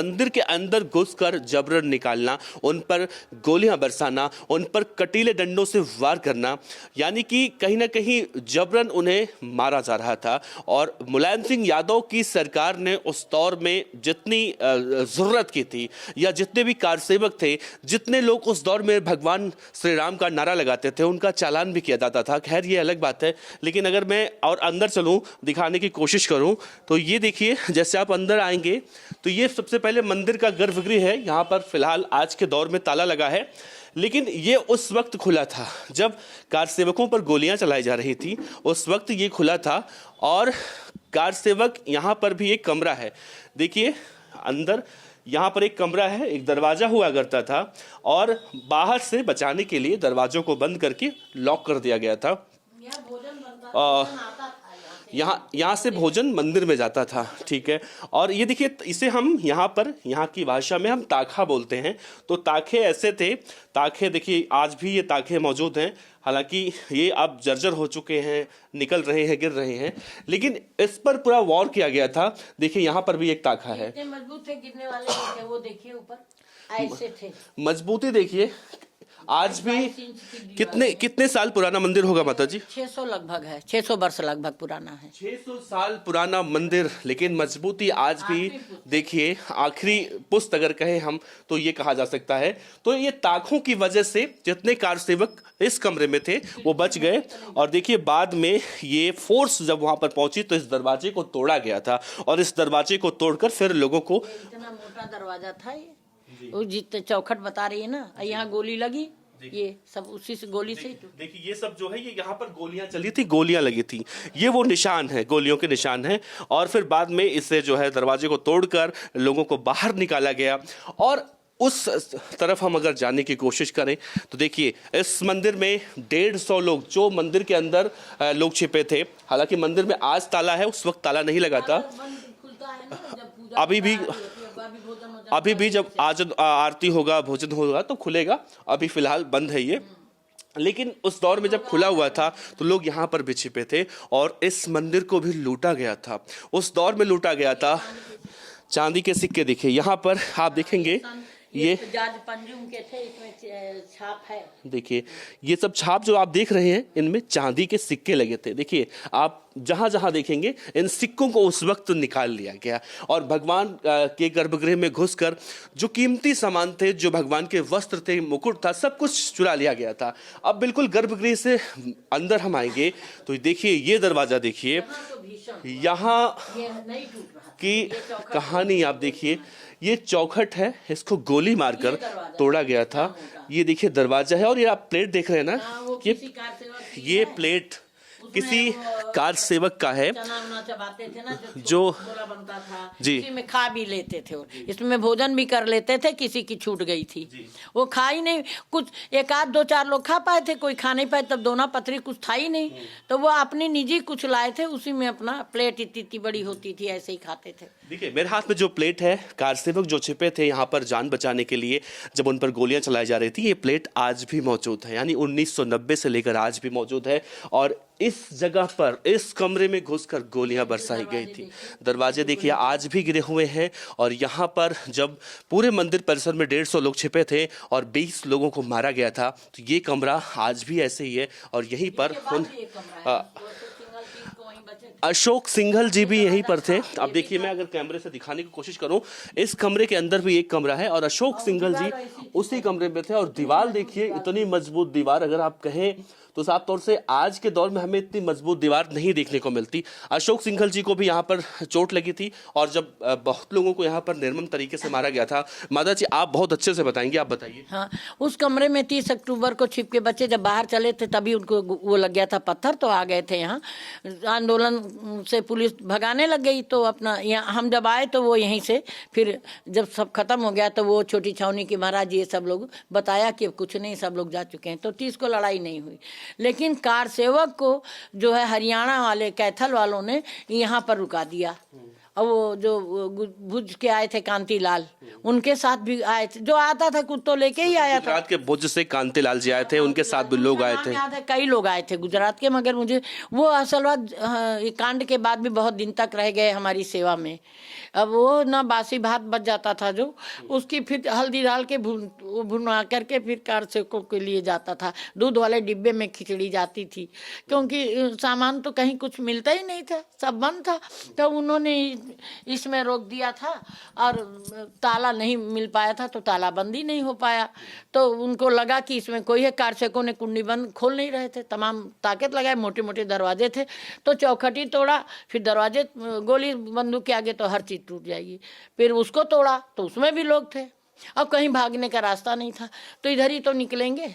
मंदिर के अंदर घुसकर जबरन निकालना, उन पर गोलियां बरसाना, उन पर कटीले डंडों से वार करना, यानी कि कहीं ना कहीं जबरन उन्हें मारा जा रहा था। और मुलायम सिंह यादव की सरकार ने उस दौर में जितनी ज़रूरत की थी, या जितने भी कारसेवक थे, जितने लोग उस दौर में भगवान श्री राम का नारा लगाते थे, उनका चालान भी किया जाता था। खैर ये अलग बात है, लेकिन अगर मैं और अंदर चलूं, दिखाने की कोशिश करूं, तो ये देखिए, जैसे आप अंदर आएंगे तो ये सबसे पहले मंदिर का गर्भगृह है। यहाँ पर फिलहाल आज के दौर में ताला लगा है, लेकिन ये उस वक्त खुला था जब कारसेवकों पर गोलियां चलाई जा रही थी, उस वक्त ये खुला था। और कारसेवक यहाँ पर भी एक कमरा है, देखिए अंदर यहाँ पर एक कमरा है, एक दरवाजा हुआ करता था, और बाहर से बचाने के लिए दरवाजों को बंद करके लॉक कर दिया गया था। यहाँ से भोजन मंदिर में जाता था, ठीक है। और ये देखिए, इसे हम यहाँ पर, यहाँ की भाषा में हम ताखा बोलते हैं। तो ताखे ऐसे थे, ताखे देखिए आज भी ये ताखे मौजूद हैं, हालांकि ये अब जर्जर हो चुके हैं, निकल रहे हैं, गिर रहे हैं, लेकिन इस पर पूरा वॉर किया गया था। देखिए यहाँ पर भी एक ताखा है, मजबूत थे, गिरने वाले थे, वो देखिए ऊपर ऐसे थे, मजबूती देखिए। आज भी कितने साल पुराना मंदिर होगा माता जी? 600 लगभग है, 600 वर्ष लगभग पुराना है। 600 साल पुराना मंदिर, लेकिन मजबूती आज भी देखिए। आखिरी पुस्त अगर कहें हम तो ये कहा जा सकता है। तो ये ताखों की वजह से जितने कारसेवक इस कमरे में थे वो बच गए। और देखिए बाद में ये फोर्स जब वहां पर पहुंची तो इस दरवाजे को तोड़ा गया था, और इस दरवाजे को तोड़कर फिर लोगों को, इतना मोटा दरवाजा था ये, वो जितने चौखट बता रही है ना, यहाँ गोली लगी, ये सब उसी से गोली से। देखिए ये सब जो है, ये यहाँ पर गोलियां चली थी, गोलियां लगी थी, ये वो निशान है, गोलियों के निशान है। और फिर बाद में इसे जो है दरवाजे को तोड़कर लोगों को बाहर निकाला गया। और उस तरफ हम अगर जाने की कोशिश करें तो देखिए, इस मंदिर में 150 लोग, जो मंदिर के अंदर लोग छिपे थे। हालांकि मंदिर में आज ताला है, उस वक्त ताला नहीं लगा था। अभी भी जब आज आरती होगा, भोजन होगा तो खुलेगा, अभी फिलहाल बंद है ये। लेकिन उस दौर में जब खुला हुआ था तो लोग यहाँ पर भी छिपे थे, और इस मंदिर को भी लूटा गया था, उस दौर में लूटा गया था। चांदी के सिक्के देखिए यहाँ पर, आप देखेंगे ये जाज पंजुम के थे, इसमें छाप है, देखिए ये सब छाप जो आप देख रहे हैं, इनमें चांदी के सिक्के लगे थे। देखिए आप जहां जहां देखेंगे इन सिक्कों को उस वक्त निकाल लिया गया, और भगवान के गर्भगृह में घुसकर जो कीमती सामान थे, जो भगवान के वस्त्र थे, मुकुट था, सब कुछ चुरा लिया गया था। अब बिल्कुल गर्भगृह से अंदर हम आएंगे तो देखिए ये दरवाजा देखिए, यहाँ की कहानी आप देखिए। ये चौखट है, इसको गोली मारकर तोड़ा गया था। ये देखिए दरवाजा है, और ये आप प्लेट देख रहे हैं ना, ये प्लेट किसी कार सेवक का है, चबाते थे ना, जो बनता था जी, इसी में खा भी लेते थे, इसमें भोजन भी कर लेते थे। किसी की छूट गई थी, वो खा ही नहीं, कुछ एक आध दो चार लोग खा पाए थे, कोई खा नहीं पाए, तब दोना पतरी कुछ था ही नहीं, तो वो अपनी निजी कुछ लाए थे, उसी में अपना प्लेट इतनी बड़ी होती थी, ऐसे ही खाते थे। देखिए मेरे हाथ में जो प्लेट है, कारसेवक जो छिपे थे यहाँ पर जान बचाने के लिए, जब उन पर गोलियां चलाई जा रही थी, ये प्लेट आज भी मौजूद है, यानी 1990 से लेकर आज भी मौजूद है। और इस जगह पर, इस कमरे में घुसकर गोलियां बरसाई गई थी। दरवाजे देखिए आज भी गिरे हुए हैं, और यहाँ पर जब पूरे मंदिर परिसर में 150 लोग छिपे थे और 20 लोगों को मारा गया था, तो ये कमरा आज भी ऐसे ही है। और यहीं पर अशोक सिंघल जी भी यहीं पर थे। अब देखिए, मैं अगर कैमरे से दिखाने की कोशिश करूं, इस कमरे के अंदर भी एक कमरा है, और अशोक सिंघल जी उसी कमरे में थे। और दीवार देखिए, इतनी मजबूत दीवार, अगर आप कहें तो साफ तौर से आज के दौर में हमें इतनी मजबूत दीवार नहीं देखने को मिलती। अशोक सिंघल जी को भी यहाँ पर चोट लगी थी, और जब बहुत लोगों को यहाँ पर निर्मम तरीके से मारा गया था। माता जी आप बहुत अच्छे से बताएंगे, आप बताइए। हाँ, उस कमरे में 30 अक्टूबर को छिप के बच्चे जब बाहर चले थे, तभी उनको वो लग गया था पत्थर, तो आ गए थे यहाँ। आंदोलन से पुलिस भगाने लग गई, तो अपना यहाँ हम जब आए तो वो यहीं से, फिर जब सब खत्म हो गया तो वो छोटी छावनी के महाराज ये सब लोग बताया कि कुछ नहीं, सब लोग जा चुके हैं, तो 30 को लड़ाई नहीं हुई। लेकिन कार सेवक को जो है हरियाणा वाले कैथल वालों ने यहाँ पर रुका दिया, और वो जो भुज के आए थे कांतीलाल, उनके साथ भी आए थे, जो आता था कुछ तो लेके ही आया था। गुजरात के भुज से कांतिलाल जी आए थे, उनके साथ भी लोग आए थे। याद है कई लोग आए थे गुजरात के, मगर मुझे वो असल बात ये कांड के बाद भी बहुत दिन तक रह गए हमारी सेवा में। अब वो ना बासी भात बच जाता था जो, उसकी फिर हल्दी डाल के भुनवा करके फिर कार सेवकों के लिए जाता था। दूध वाले डिब्बे में खिचड़ी जाती थी, क्योंकि सामान तो कहीं कुछ मिलता ही नहीं था, सब बंद था। तो उन्होंने इसमें रोक दिया था और ताला नहीं मिल पाया था, तो तालाबंदी नहीं हो पाया। तो उनको लगा कि इसमें कोई है, कार सेवकों ने कुंडी बंद खोल नहीं रहे थे, तमाम ताकत लगाए, मोटे मोटे दरवाजे थे, तो चौखटी तोड़ा, फिर दरवाजे गोली बंदूक के आगे तो हर चीज टूट जाएगी। फिर उसको तोड़ा तो उसमें भी लोग थे, अब कहीं भागने का रास्ता नहीं था, तो इधर ही तो निकलेंगे।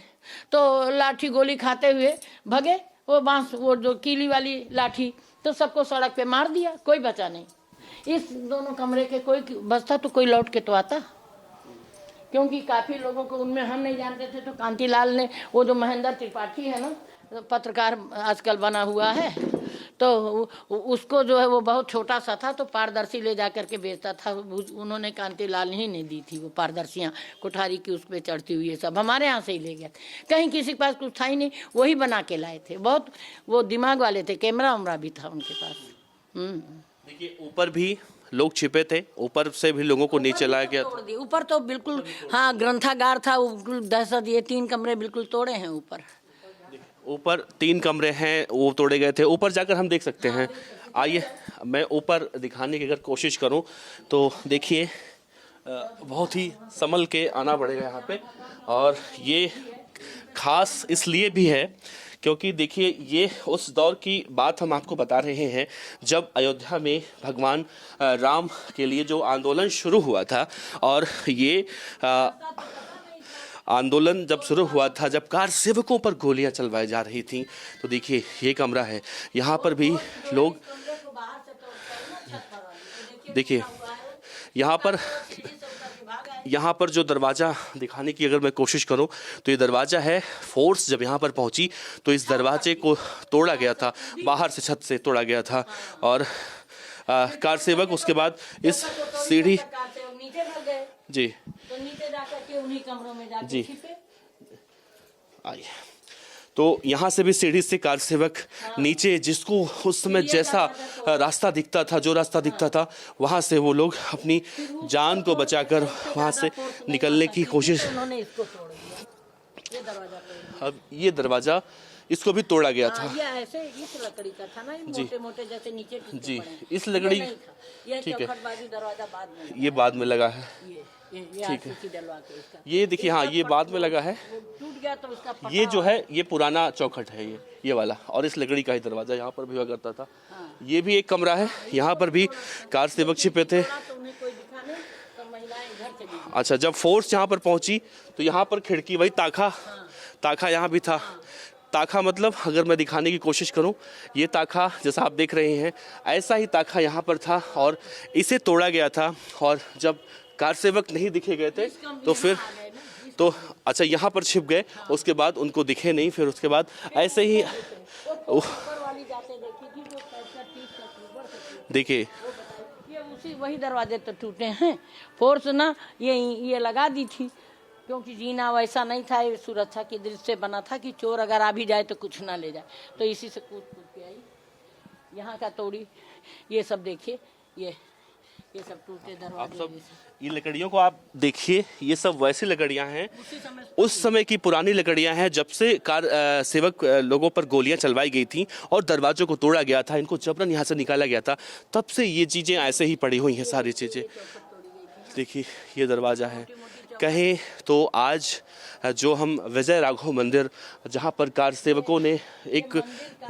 तो लाठी गोली खाते हुए भगे, वो बांस, वो जो कीली वाली लाठी, तो सबको सड़क पे मार दिया, कोई बचा नहीं। इस दोनों कमरे के कोई बचता तो कोई लौट के तो आता, क्योंकि काफी लोगों को उनमें हम नहीं जानते थे। तो कांतीलाल ने, वो जो महेंद्र त्रिपाठी है ना, पत्रकार आजकल बना हुआ है, तो उसको जो है वो बहुत छोटा सा था, तो पारदर्शी ले जा करके बेचता था। उन्होंने कांतीलाल ही ने दी थी वो पारदर्शियाँ, कोठारी की उस पर चढ़ती हुई, ये सब हमारे यहाँ से ही ले गया। कहीं किसी के पास कुछ था ही नहीं, वही बना के लाए थे। बहुत वो दिमाग वाले थे, कैमरा वमरा भी था उनके पास। देखिए ऊपर भी लोग छिपे थे, ऊपर से भी लोगों को नीचे लाया गया था। ऊपर तो बिल्कुल, हाँ, ग्रंथागार था वो, बिल्कुल दहशत। ये 3 कमरे बिल्कुल तोड़े हैं ऊपर। ऊपर 3 कमरे हैं, वो तोड़े गए थे। ऊपर जाकर हम देख सकते हैं। आइए मैं ऊपर दिखाने की अगर कोशिश करूं तो देखिए बहुत ही संभल के आना पड़ेगा यहाँ पे। और ये खास इसलिए भी है क्योंकि देखिए ये उस दौर की बात हम आपको बता रहे हैं जब अयोध्या में भगवान राम के लिए जो आंदोलन शुरू हुआ था। और ये आंदोलन जब शुरू हुआ था, जब कार सेवकों पर गोलियां चलवाई जा रही थी, तो देखिए ये कमरा है, यहाँ पर भी लोग, देखिए यहाँ पर जो दरवाज़ा दिखाने की अगर मैं कोशिश करूं तो ये दरवाज़ा है। फोर्स जब यहाँ पर पहुंची तो इस दरवाजे को तोड़ा गया था, बाहर से छत से तोड़ा गया था। और कार सेवक उसके बाद इस सीढ़ी, जी तो नीचे जाकर के उन्हीं कमरों में जाके जी छिपे। आइए, तो यहाँ से भी सीढ़ी से कार सेवक नीचे, जिसको उस समय जैसा रास्ता दिखता था, जो रास्ता दिखता था, वहाँ से वो लोग अपनी जान को बचाकर वहाँ से निकलने की कोशिश। उन्होंने इसको तोड़ दिया, ये दरवाजा तोड़ दिया। अब ये दरवाजा, इसको भी तोड़ा गया था। ये ऐसे इस लकड़ी का था ना, ये मोटे मोटे जैसे नीचे जी, इस लकड़ी, ये ठीक है, चौखटबाजी दरवाजा बाद में, ये बाद में लगा है। ठीक है, डलवा के इसका ये देखिए, हाँ ये बाद में लगा है। टूट गया तो उसका पटा। ये जो है ये पुराना चौखट है, ये वाला। और इस लकड़ी का ही दरवाजा यहाँ पर भी हुआ करता था। ये भी एक कमरा है, यहाँ पर भी कार सेवक छिपे थे। तो उन्हें कोई दिखा नहीं, तो महिलाएं इधर चली गई। अच्छा, जब फोर्स यहाँ पर पहुंची तो यहाँ पर खिड़की, वही ताखा यहाँ भी था। ताखा मतलब अगर मैं दिखाने की कोशिश करूं, ये ताखा जैसा आप देख रहे हैं, ऐसा ही ताखा यहाँ पर था और इसे तोड़ा गया था। और जब कार सेवक नहीं दिखे गए थे तो फिर तो अच्छा यहाँ पर छिप गए, उसके बाद उनको दिखे नहीं, फिर उसके बाद ऐसे ही देखिए ये उसी वही दरवाजे तो टूटे हैं। फोर्स ना ये लगा दी थी, क्योंकि जीना वैसा नहीं था, ये सुरक्षा की दृष्टि से बना था कि चोर अगर आ भी जाए तो कुछ ना ले जाए। तो इसी से कूद के आई, यहाँ का तोड़ी। ये सब देखिए, ये सब टूटे दरवाजे। आप सब ये लकड़ियों को आप देखिए, ये सब वैसी लकड़ियां हैं, उस समय की पुरानी लकड़ियां हैं जब से कार सेवक लोगों पर गोलियां चलवाई गई थी और दरवाजों को तोड़ा गया था, इनको जबरन यहाँ से निकाला गया था। तब से ये चीज़ें ऐसे ही पड़ी हुई हैं, सारी चीज़ें। देखिए ये दरवाज़ा है। कहें तो आज जो हम विजय राघव मंदिर, जहाँ पर कार सेवकों ने एक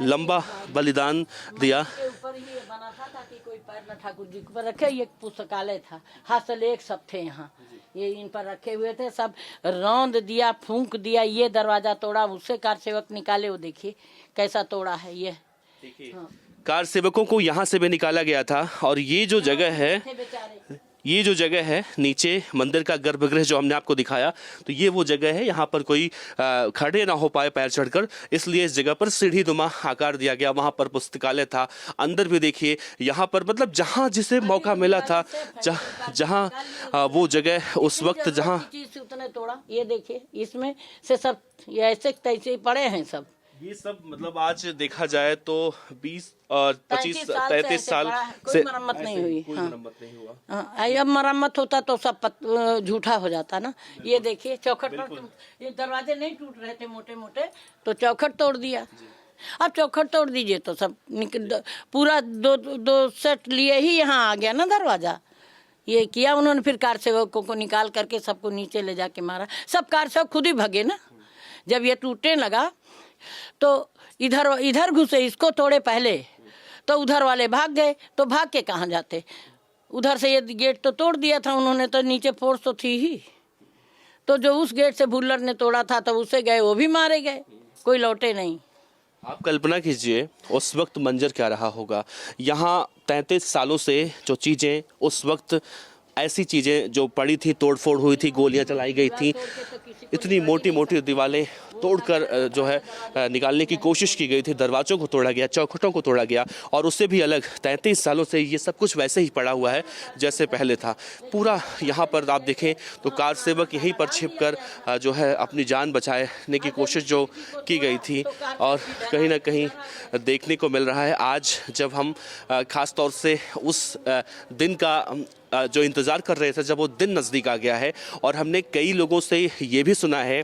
लंबा बलिदान दिया, बना था ताकि कोई पैर न ठाकुर जी पर रखे। ये पुस्तकालय था, हस्तलेख सब थे यहाँ, ये इन पर रखे हुए थे। सब रौंद दिया, फूंक दिया, ये दरवाजा तोड़ा, उससे कार सेवक निकाले। वो देखिए कैसा तोड़ा है ये। कार सेवकों को यहाँ से भी निकाला गया था। और ये जो जगह है, ये जो जगह है नीचे मंदिर का गर्भगृह जो हमने आपको दिखाया, तो ये वो जगह है, यहाँ पर कोई खड़े ना हो पाए पैर चढ़कर, इसलिए इस जगह पर सीढ़ीनुमा आकार दिया गया। वहाँ पर पुस्तकालय था, अंदर भी देखिए यहाँ पर मतलब जहाँ जिसे मौका मिला था, जहाँ वो जगह उस वक्त जहाँ चीज से उतने तोड़ा, ये देखिए इसमें से सब ये ऐसे तैसे ही पड़े हैं सब। ये सब मतलब आज देखा जाए तो 20 और 25 33 साल कोई मरम्मत नहीं हुई। कोई मरम्मत नहीं हुआ। हाँ, अब मरम्मत होता तो सब झूठा हो जाता ना। ये देखिए चौखट पर ये दरवाजे नहीं टूट रहे थे मोटे मोटे, तो चौखट तोड़ दिया। अब चौखट तोड़ दीजिए तो सब पूरा दो सेट लिए ही यहाँ आ गया ना दरवाजा। ये किया उन्होंने, फिर कार सेवकों को निकाल करके सबको नीचे ले जाके मारा। सब कार सेवक खुद ही भगे ना। जब ये टूटने लगा तो इधर घुसे, इसको तोड़े पहले, तो उधर वाले भाग गए। तो भाग के कहाँ जाते, उधर से ये गेट तो तोड़ दिया था उन्होंने, तो नीचे फोर्स तो थी ही। तो जो उस गेट से भुल्लर ने तोड़ा था तो उसे गए, वो भी मारे गए, कोई लौटे नहीं। आप कल्पना कीजिए उस वक्त मंजर क्या रहा होगा। यहाँ 33 सालों से जो चीज़ें उस वक्त ऐसी चीज़ें जो पड़ी थी, तोड़फोड़ हुई थी, गोलियां चलाई गई थी, इतनी मोटी मोटी दीवारें तोड़कर जो है निकालने की कोशिश की गई थी, दरवाज़ों को तोड़ा गया, चौखटों को तोड़ा गया, और उससे भी अलग 33 सालों से ये सब कुछ वैसे ही पड़ा हुआ है जैसे पहले था। पूरा यहाँ पर आप देखें तो कार सेवक यहीं पर छिपकर जो है अपनी जान बचाने की कोशिश जो की गई थी, और कहीं ना कहीं देखने को मिल रहा है आज जब हम ख़ास तौर से उस दिन का जो इंतज़ार कर रहे थे, जब वो दिन नज़दीक आ गया है। और हमने कई लोगों से ये भी सुना है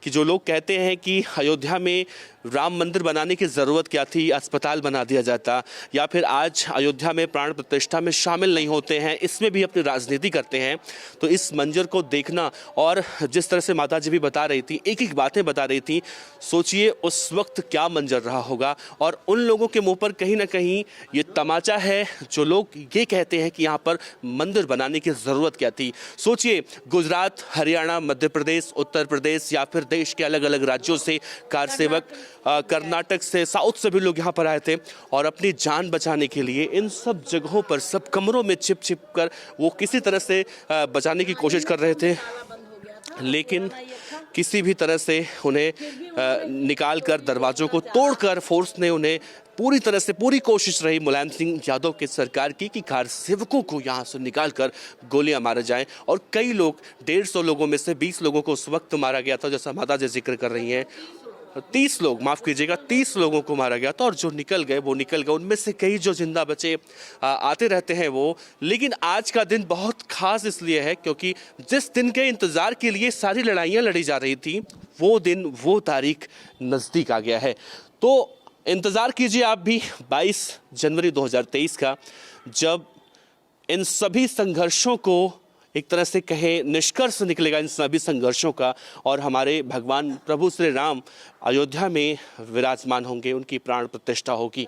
कि जो लोग कहते हैं कि अयोध्या में राम मंदिर बनाने की ज़रूरत क्या थी, अस्पताल बना दिया जाता, या फिर आज अयोध्या में प्राण प्रतिष्ठा में शामिल नहीं होते हैं, इसमें भी अपनी राजनीति करते हैं। तो इस मंजर को देखना, और जिस तरह से माता जी भी बता रही थी, एक एक बातें बता रही थी, सोचिए उस वक्त क्या मंजर रहा होगा। और उन लोगों के मुंह पर कहीं ना कहीं ये तमाचा है जो लोग ये कहते हैं कि यहाँ पर मंदिर बनाने की ज़रूरत क्या थी। सोचिए गुजरात, हरियाणा, मध्य प्रदेश, उत्तर प्रदेश या फिर देश के अलग अलग राज्यों से कार सेवक, कर्नाटक से, साउथ से भी लोग यहाँ पर आए थे, और अपनी जान बचाने के लिए इन सब जगहों पर, सब कमरों में छिप छिप कर वो किसी तरह से बचाने की कोशिश कर रहे थे, लेकिन किसी भी तरह से उन्हें निकाल कर, दरवाज़ों को तोड़कर फोर्स ने उन्हें पूरी तरह से, पूरी कोशिश रही मुलायम सिंह यादव की सरकार की कि कार सेवकों को यहाँ से निकाल कर गोलियां मारे जाएं। और कई लोग, 150 लोगों में से 20 लोगों को उस वक्त मारा गया था, जैसा माता जी जिक्र कर रही हैं। 30 लोग, माफ़ कीजिएगा, 30 लोगों को मारा गया था, और जो निकल गए वो निकल गए। उनमें से कई जो जिंदा बचे आते रहते हैं वो। लेकिन आज का दिन बहुत खास इसलिए है क्योंकि जिस दिन के इंतज़ार के लिए सारी लड़ाइयाँ लड़ी जा रही थी, वो दिन, वो तारीख नज़दीक आ गया है। तो इंतज़ार कीजिए आप भी 22 जनवरी 2023 का, जब इन सभी संघर्षों को एक तरह से कहें निष्कर्ष निकलेगा, इन सभी संघर्षों का, और हमारे भगवान प्रभु श्री राम अयोध्या में विराजमान होंगे, उनकी प्राण प्रतिष्ठा होगी।